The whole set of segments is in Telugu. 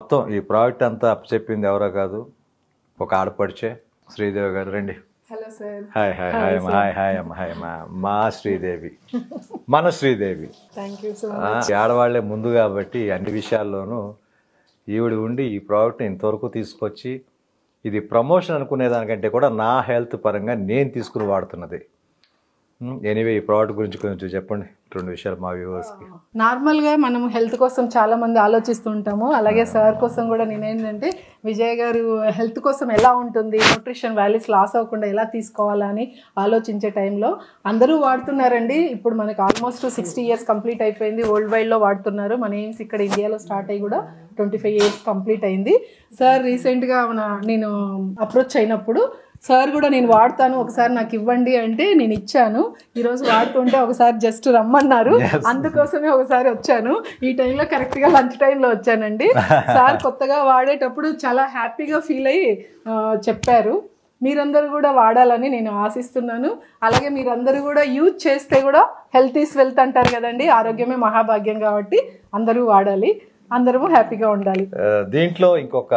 మొత్తం ఈ ప్రాజెక్ట్ అంతా అప్పచెప్పింది ఎవరో కాదు, ఒక ఆడపడిచే శ్రీదేవి గారు. రండి. Hello sir. Hi hi hi అమ్మ, హాయ్ హాయ్ అమ్మ, హాయ్ అమ్మ. మా శ్రీదేవి, మన Sridevi. Thank you so much. ఆడవాళ్లే ముందు కాబట్టి అన్ని విషయాల్లోనూ ఈవిడ ఉండి ఈ ప్రాజెక్ట్ని ఇంతవరకు తీసుకొచ్చి, ఇది ప్రమోషన్ అనుకునే దానికంటే కూడా నా హెల్త్ పరంగా నేను తీసుకుని వాడుతున్నది. ఎనీవే ఈ ప్రోడక్ట్ గురించి కొంచెం చెప్పండి, 2 విషయాలు మా వ్యూవర్స్కి. నార్మల్గా మనం హెల్త్ కోసం చాలా మంది ఆలోచిస్తూ ఉంటాము. అలాగే సార్ కోసం కూడా నేనేంటంటే విజయ్ గారు హెల్త్ కోసం ఎలా ఉంటుంది, న్యూట్రిషన్ వాల్యూస్ లాస్ అవ్వకుండా ఎలా తీసుకోవాలని ఆలోచించే టైంలో అందరూ వాడుతున్నారండి. ఇప్పుడు మనకు ఆల్మోస్ట్ 60 years కంప్లీట్ అయిపోయింది. వరల్డ్ వైడ్లో వాడుతున్నారు. మన ఎయిమ్స్ ఇక్కడ ఇండియాలో స్టార్ట్ అయ్యి కూడా 25 years కంప్లీట్ అయింది. సార్ రీసెంట్గా నేను అప్రోచ్ అయినప్పుడు సార్ కూడా నేను వాడతాను, ఒకసారి నాకు ఇవ్వండి అంటే నేను ఇచ్చాను. ఈరోజు వాడుతుంటే ఒకసారి జస్ట్ రమ్మన్నారు, అందుకోసమే ఒకసారి వచ్చాను. ఈ టైంలో కరెక్ట్గా లంచ్ టైంలో వచ్చానండి. సార్ కొత్తగా వాడేటప్పుడు చాలా హ్యాపీగా ఫీల్ అయ్యి చెప్పారు. మీరందరూ కూడా వాడాలని నేను ఆశిస్తున్నాను. అలాగే మీరందరూ కూడా యూజ్ చేస్తే కూడా హెల్త్ ఈస్ వెల్త్ అంటారు కదండి, ఆరోగ్యమే మహాభాగ్యం. కాబట్టి అందరూ వాడాలి, అందరూ హ్యాపీగా ఉండాలి. దీంట్లో ఇంకొక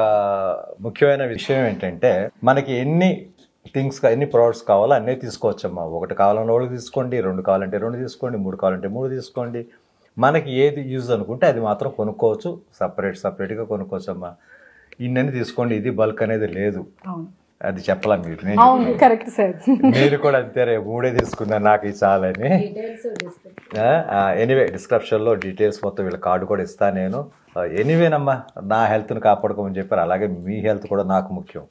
ముఖ్యమైన విషయం ఏంటంటే, మనకి ఎన్ని ప్రోడక్ట్స్ కావాలో అన్నీ తీసుకోవచ్చమ్మా. 1 కావాలన్నా 1 తీసుకోండి, 2 కావాలంటే 2 తీసుకోండి, 3 కావాలంటే 3 తీసుకోండి. మనకి ఏది యూజ్ అనుకుంటే అది మాత్రం కొనుక్కోవచ్చు. సపరేట్గా కొనుక్కోవచ్చమ్మా. ఇన్నని తీసుకోండి, ఇది బల్క్ అనేది లేదు. అది చెప్పాలా మీరు? Correct sir. మీరు కూడా అంతే, 3 తీసుకున్నారు నాకు ఇది చాలని. ఎనీవే డిస్క్రిప్షన్లో డీటెయిల్స్ మొత్తం వీళ్ళ కార్డు కూడా ఇస్తాను నేను. ఎనీవేనమ్మా, నా హెల్త్ని కాపాడుకోమని చెప్పారు. అలాగే మీ హెల్త్ కూడా నాకు ముఖ్యం.